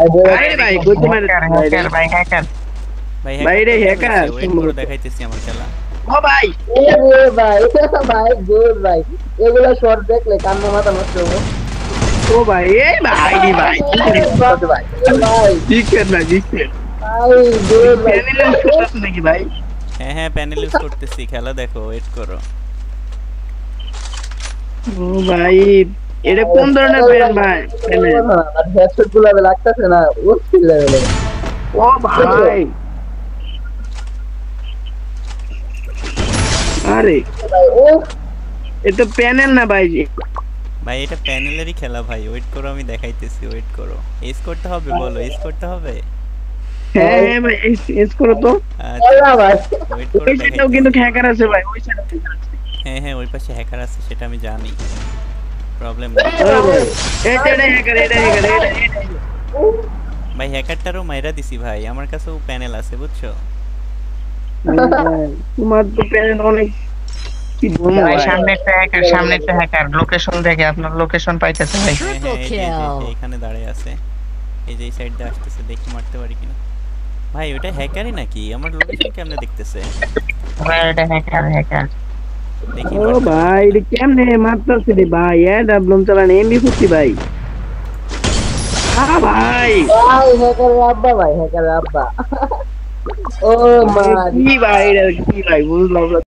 আরে ভাই গুটি মারে হ্যাকার ভাই হ্যাকার ভাই রে হ্যাকার ওয়েট করে দেখাইতেছি আমার খেলা। ও ভাই এ ভাই ভাই গুড ভাই এগুলা শর্ট দেখলে কান্না মাথা নষ্ট হবে ও ভাই এই ভাই রে ভাই ভাই ভাই জিকেন না জিকেন ভাই গুড ভাই প্যানেলে করতেছ নাকি ভাই হ্যাঁ হ্যাঁ প্যানেল ইউজ করতেছি, খেলা দেখো, ওয়েট করো। ও ভাই এটা কোন ধরনের প্যান ভাই প্যানেল আর হেডশট গুলা লাগতেছে না ও স্কিল লেভেলে ও ভাই আরে ভাই ও এটা প্যানেল না ভাই ভাই এটা প্যানেলেরই খেলা ভাই, ওয়েট করো আমি দেখাইতেছি, ওয়েট করো। এস করতে হবে, বলো এস করতে হবে। হ্যাঁ হ্যাঁ ভাই এস করো তো আল্লাহ ভাই ওয়েট করো ওই সাইডেও কিন্তু হ্যাকার আছে ভাই ওই সাইডে হ্যাকার আছে হ্যাঁ হ্যাঁ ওই পাশে হ্যাকার আছে, সেটা আমি জানি, প্রবলেম নেই এটা হ্যাকার এটা ভাই। হ্যাকারটারও মাইরা দিছি ভাই, আমার কাছেও প্যানেল আছে বুঝছো। তোমার তো প্যানেল অনেক কি বলবো ভাই ভাই সামনে একটা হ্যাকার লোকেশন দেখে আপনার লোকেশন পাইতেছে ভাই হ্যাঁ হ্যাঁ এই যে এখানে দাঁড়িয়ে আছে, এই যে এই সাইড দিয়ে আসতেছে, দেখি মারতে পারি কিনা। ভাই ওটা হ্যাকারই নাকি? আমার লোকেশন কেমনে দেখতেছে? ভাই এটা হ্যাকার দেখি ও ভাই এটা কেমনে মারতাছে রে ভাই ডাবলুম চালান এমবি ফুটি ভাই ভাই ভাই হ্যাকার আব্বা ও মা কি ভাই এটা কি ভাই বুঝলাম না